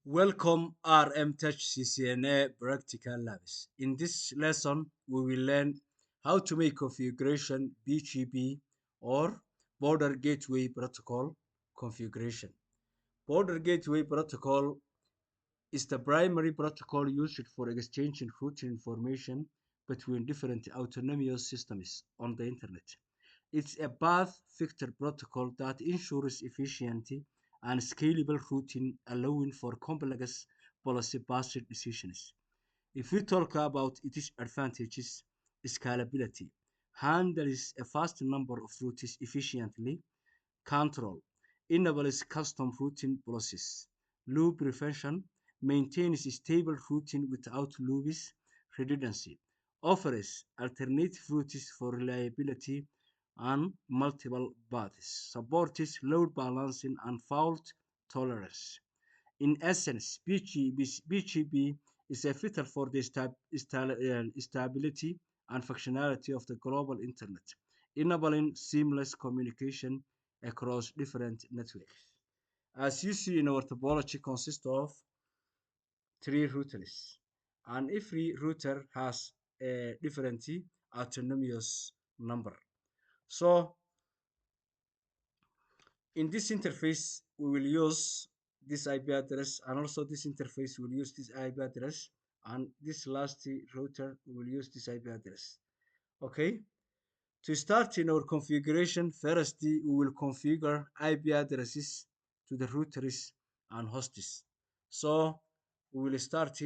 Welcome RM Touch CCNA Practical Labs. In this lesson, we will learn how to make configuration BGP or Border Gateway Protocol configuration. Border Gateway Protocol is the primary protocol used for exchanging routing information between different autonomous systems on the internet. It's a path vector protocol that ensures efficient and scalable routing, allowing for complex policy-based decisions. If we talk about its advantages, scalability handles a vast number of routes efficiently, control enables custom routing process, loop prevention maintains stable routing without loops, redundancy offers alternative routes for reliability and multiple paths, supports load balancing and fault tolerance. In essence, BGP is a vital for the stability and functionality of the global internet, enabling seamless communication across different networks. As you see in our topology consists of three routers, and every router has a different autonomous number. So in this interface, we will use this IP address, and also this interface will use this IP address, and this last router will use this IP address. Okay. To start in our configuration, first we will configure IP addresses to the routers and hosts. So we will start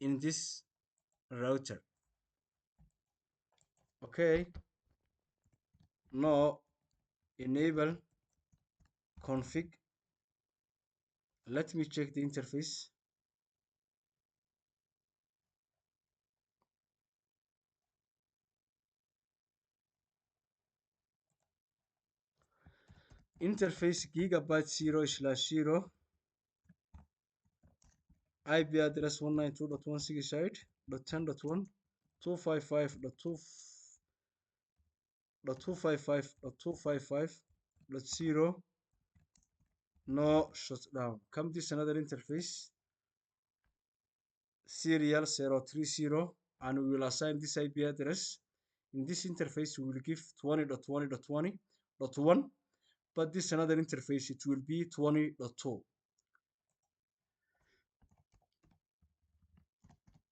in this router. Okay. Now enable config. Let me check the interface. Interface gigabyte 0/0 IP address 192.168.10.1 255.255.255.0 no shutdown. Come this another interface serial 030, and we will assign this IP address. In this interface we will give 20.20.20.1, but this another interface it will be 20.2.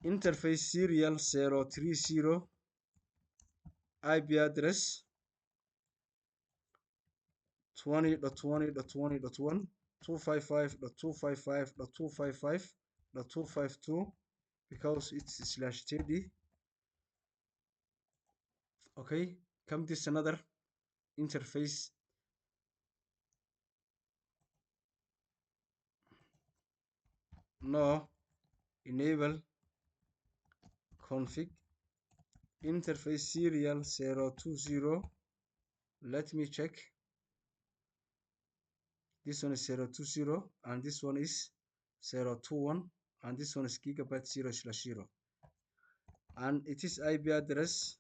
Interface serial 030 IP address 20.20.20.1 255.255.255.252 because it's /30. Okay, come this another interface no enable config interface serial 020. Let me check. This one is 020 and this one is 021 and this one is gigabyte 0/0, and it is IP address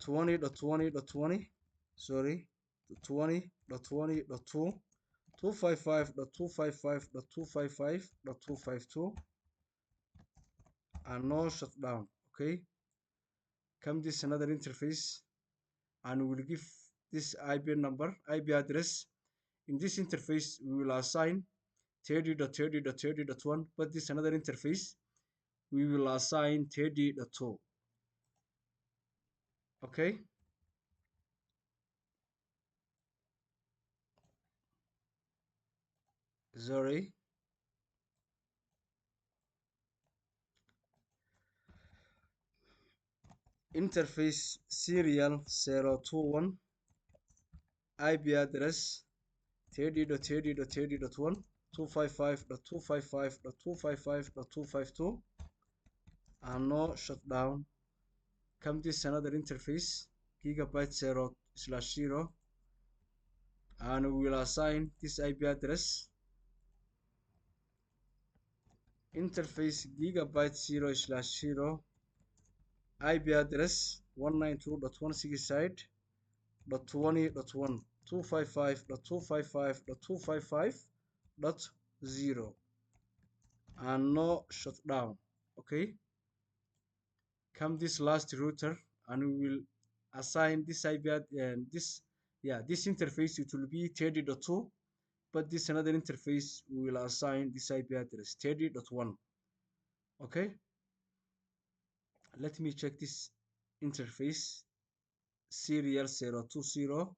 20.20.20, sorry, 20.20.2 255.255.255.252 and no shutdown. Okay, come this another interface and we will give this IP address. In this interface we will assign 30.30.30.1, but this another interface we will assign 30.2. Okay, sorry, interface serial 021 IP address 30.30.30.1 255.255.255.252 and no shutdown. Come this another interface gigabyte 0/0, and we will assign this IP address interface gigabyte 0/0 IP address 192.168.20.1 255.255.255.252 dot 0 and no shutdown. Okay, come this last router and we will assign this IP and this interface. It will be 30.2, but this another interface we will assign this IP address 30.1. Okay, let me check this interface serial 020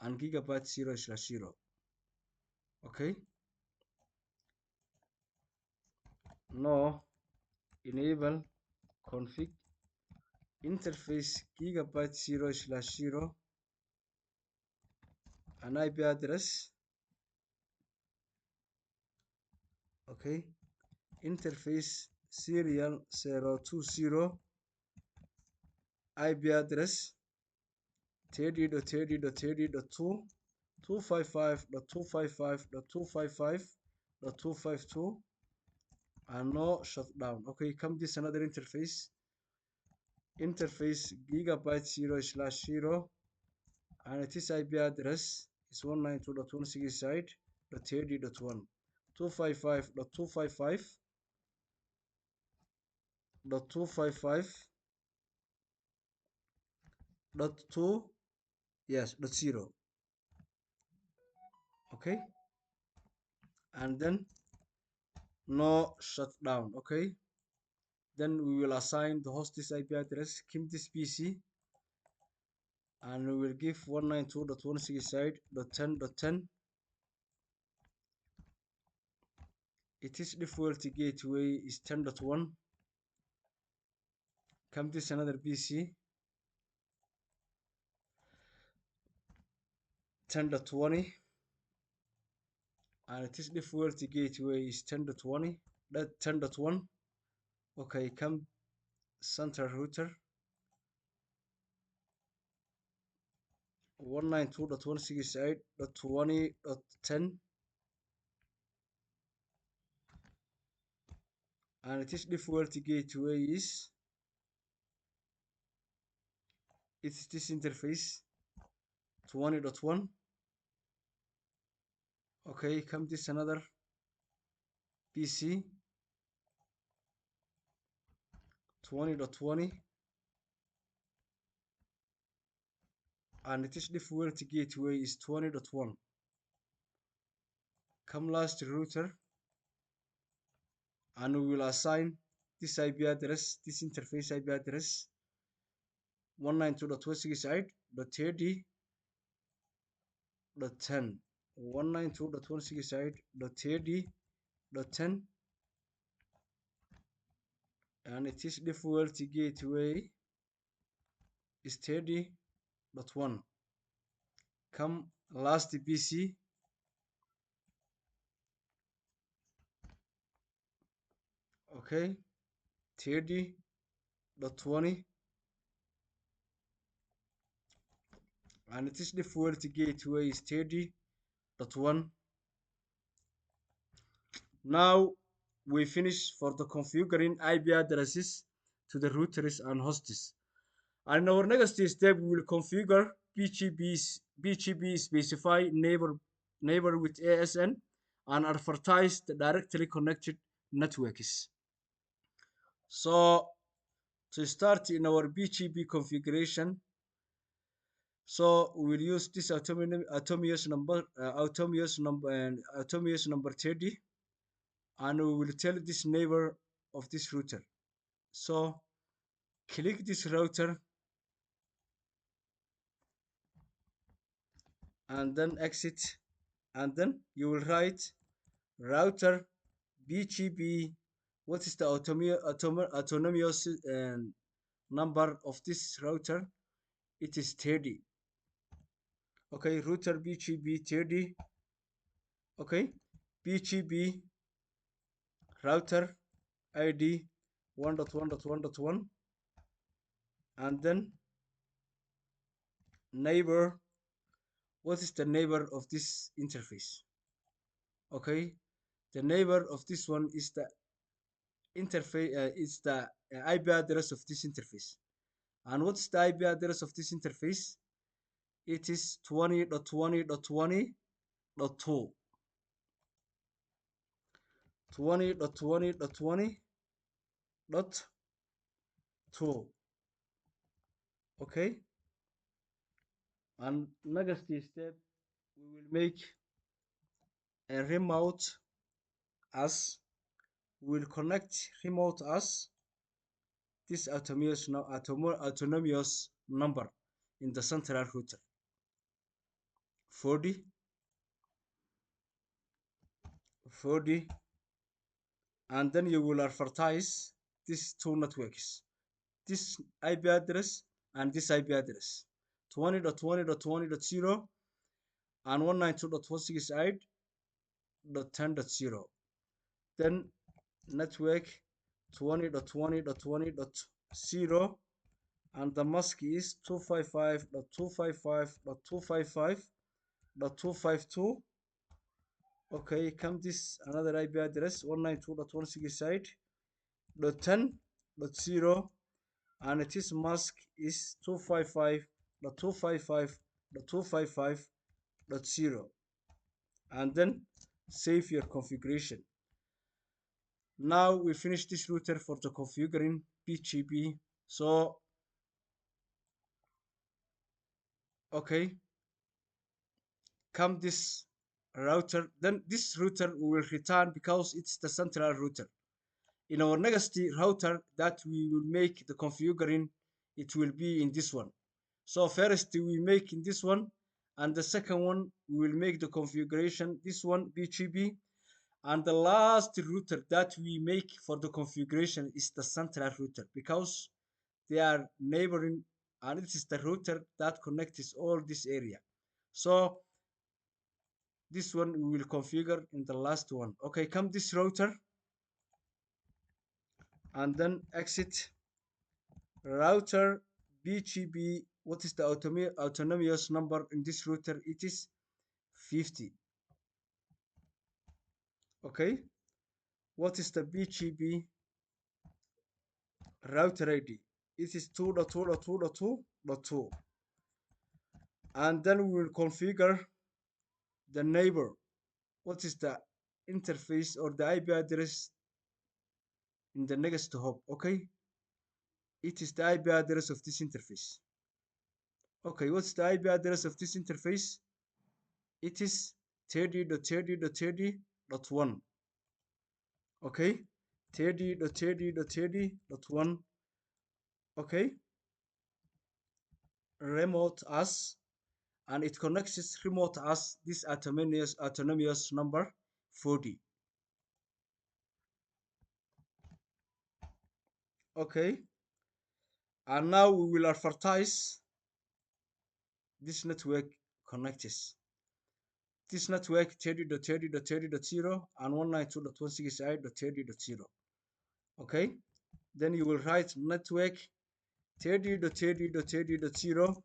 and gigabyte 0/0. Okay, no enable config interface gigabyte 0/0 an IP address. Okay, interface serial 020 IP address 30.30.30.2 255.255.255.252 and no shutdown. Okay, come this another interface gigabyte 0/0 and its IP address is 192.168.30.1 255.255.255.2 yes dot 0. Okay, and then no shutdown. Okay, then we will assign the host's IP address keep this PC and we will give 192.168.10.10. Its default gateway is 10.1. Come this another PC 10.20 and its default gateway is 10.20 that 10.1. Okay, come central router 192.168.20.10 and its default gateway is it's this interface 20.1. Okay, come this another PC 20.20 and its default gateway is 20.1. Come last router and we will assign this IP address, this interface IP address 192.168.30.10 192.168.30.10 and its default gateway is 30.1. Come last PC 30.20 and its default gateway is 30.1. Now we finish for the configuring IP addresses to the routers and hosts. And in our next step, we will configure BGP specify neighbor with ASN and advertise the directly connected networks. So to start in our BGP configuration, so we will use this autonomous number 30, and we will tell this neighbor of this router. So click this router and then exit, and then you will write router BGP. What is the autonomous number of this router? It is 30. Okay, router BGP 30. Okay, BGP router ID 1.1.1.1 and then neighbor. What is the neighbor of this interface? Okay, the neighbor of this one is the interface is the IP address of this interface. And what's the IP address of this interface? It is 20.20.20.2. 20.20.20.20.2. Okay, and next step we will make a remote as we will connect remote as this autonomous number in the central router 40 40, and then you will advertise these two networks, this IP address and this IP address 20.20.20.0 and 192.168.10.0. Then network 20.20.20.0 and the mask is 255.255.255.252. Okay, come this another IP address 192.168.10.0 and its mask is 255.255.255.0 and then save your configuration. Now we finish this router for the configuring BGP. So okay, come this router, then this router will return because it's the central router. In our next router that we will make the configuring, it will be in this one. So first we make in this one, and the second one we will make the configuration this one BGP, and the last router that we make for the configuration is the central router because they are neighboring, and it is the router that connects all this area. So this one we will configure in the last one. Okay, come this router and then exit router BGP. What is the autonomous number in this router? It is 50. Okay, what is the BGP router ID? It is 2.2.2.2.2. And then we will configure the neighbor. What is the interface or the IP address in the next hop? Okay, it is the IP address of this interface. Okay, what's the IP address of this interface? It is 30.30.30.1. Okay, 30.30.30.1. Okay, remote as, and it connects remote as this autonomous number 40. Okay, and now we will advertise this network connects this network 30.30.30.0 and 192.168.30.0. Okay, then you will write network 30.30.30.0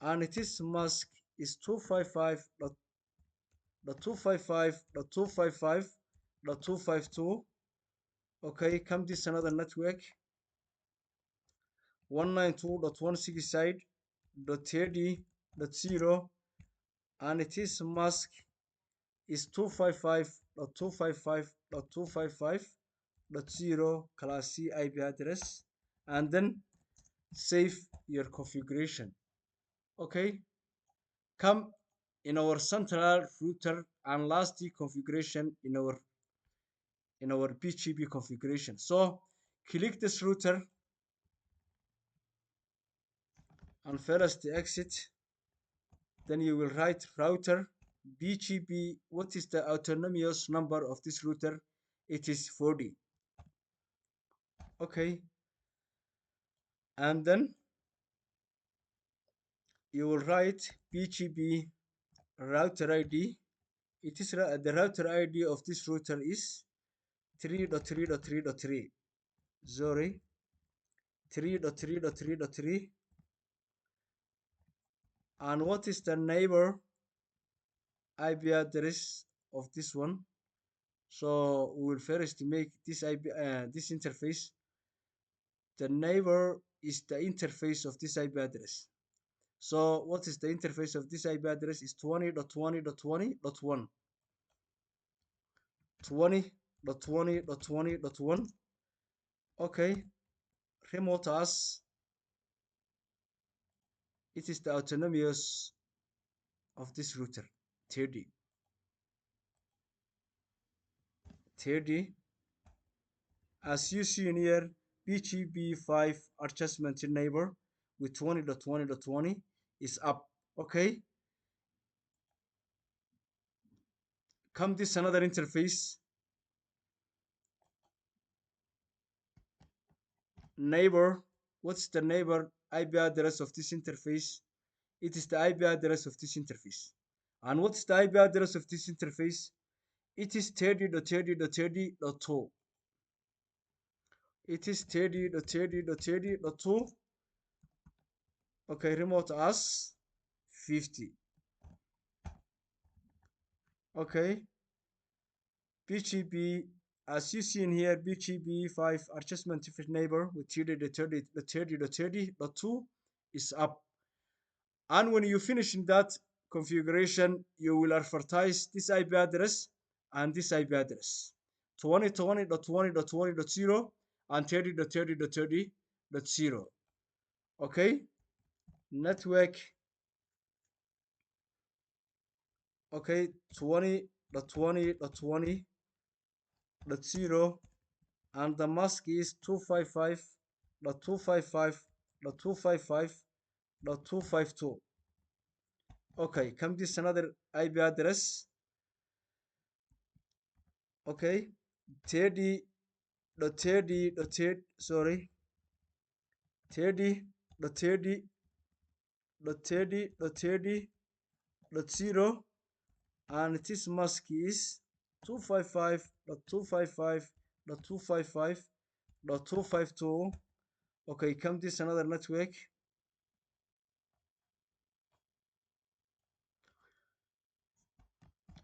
and its mask is 255.255.255.252. Okay, come this another network 192.168.30.0 and its mask is 255.255.255.0 class C IP address, and then save your configuration. Okay, come in our central router and last configuration in our BGP configuration. So click this router and first exit, then you will write router BGP. What is the autonomous number of this router? It is 40. Okay, and then you will write BGP router ID. It is the router ID of this router is 3.3.3.3. Sorry, 3.3.3.3. And what is the neighbor IP address of this one? So we will first make this this interface. The neighbor is the interface of this IP address. So what is the interface of this IP address? Is 20.20.20.1. 20 20.20.1. Okay, remote as it is the autonomous of this router. 30. 30. As you see in here, BGP5 adjustment neighbor with 20.20.20 is up. Okay, come this another interface. Neighbor, what's the neighbor IP address of this interface? It is the IP address of this interface. And what's the IP address of this interface? It is 30.30.30.2. It is 30.30.30.2. Okay, remote as 50. Okay, BGP, as you see in here, BGP5 adjustment neighbor with 30.30.30.2 is up. And when you finish in that configuration, you will advertise this IP address and this IP address 20.20.20.20.0 and 30.30.30.0. Okay, network. Okay, 20.20.20.0 and the mask is 255.255.255.252. Okay, come this another IP address. Okay, 30.30.30, sorry, 30.30.30.0 and this mask is 255.255.255.252. Okay, come this another network.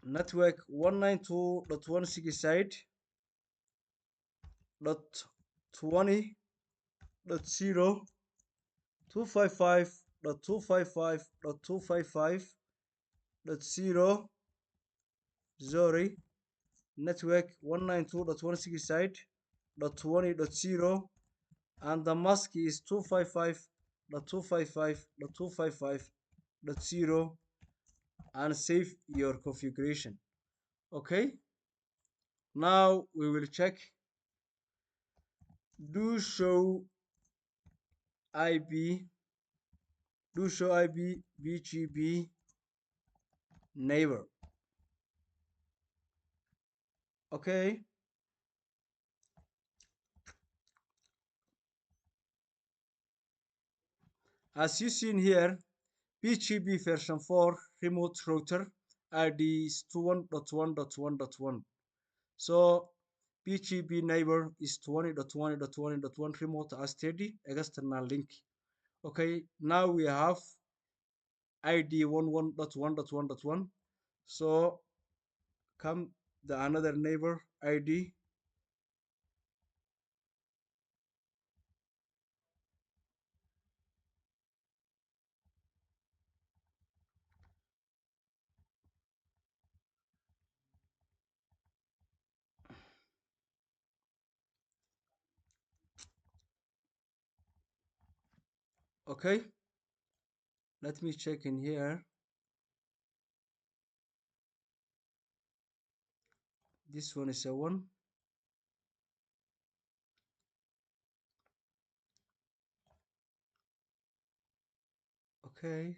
Network 192.16 side dot 20.0 255.255.255.0. Sorry, network 192.16 side dot 20.0 and the mask is 255.255.255.0 and save your configuration. Okay, now we will check do show IP BGP neighbor. Okay, as you see in here, BGP version 4 remote router ID is 21.1.1.1. So BGP neighbor is 20.20.20.1 remote as 30 external link. Okay, now we have ID 11.1.1.1. So come the another neighbor ID. Okay, let me check in here. This one is a 1. Okay,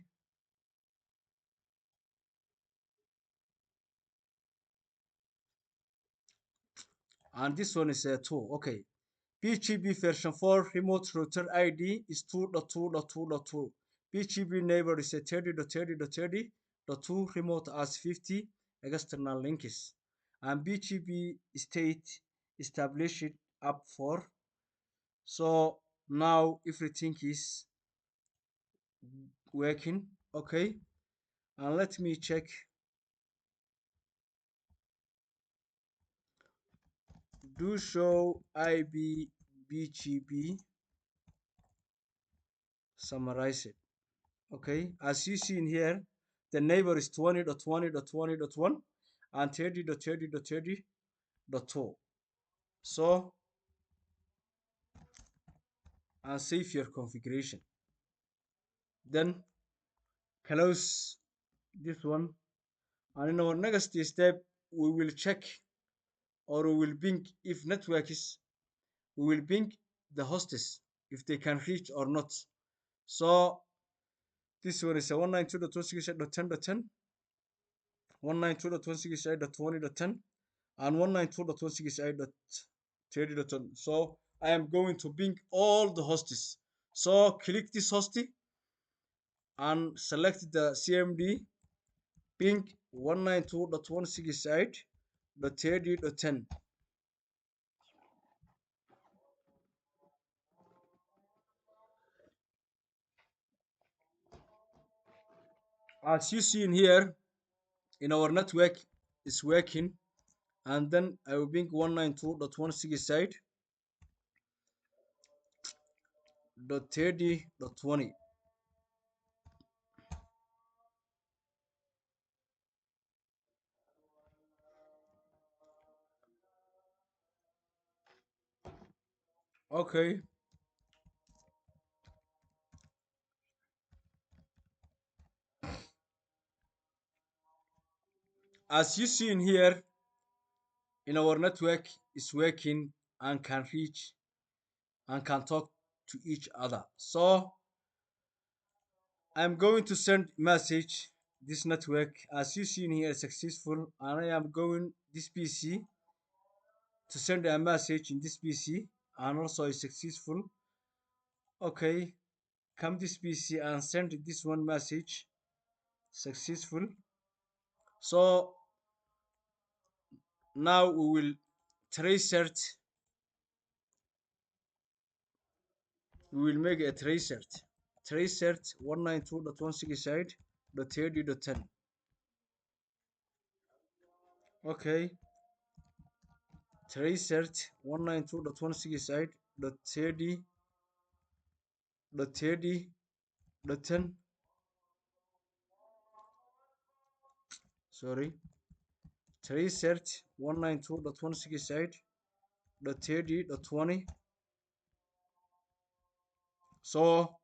and this one is a 2. Okay, BGP version 4 remote router ID is 2.2.2.2. BGP neighbor is a 30.30.30.2 remote as 50 external links. And BGP state established up 4. So now everything is working. Okay, and let me check. Do show IB BGP summarize it. Okay, as you see in here, the neighbor is 20.20.20.1 and 30.30.30.2. So, and save your configuration. Then close this one. And in our next step, we will check or we will ping if network is, we will ping the hosts if they can reach or not. So this one is a 192.168.10.10, 192.168.20.10, and 192.168.30.10. So I am going to ping all the hosts. So click this host and select the CMD ping 192.168.30.10. As you see in here, in our network is working, and then I will ping 192.168.30.20. Okay, as you see in here, in our network is working and can reach and can talk to each other. So I'm going to send message this network as you see in here is successful, and I am going this PC to send a message in this PC and also is successful. Okay, come this PC and send this one message successful. So now we will tracert, we will make a tracert 192.168.30.10. Okay, tracert 192.168.30.10. Sorry, tracert 192.168.30.20. So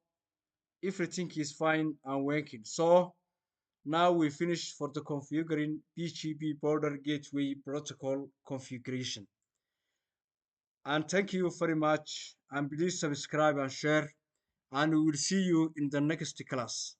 everything is fine and working. So now we finish for the configuring BGP border gateway protocol configuration. And thank you very much. And please subscribe and share. And we will see you in the next class.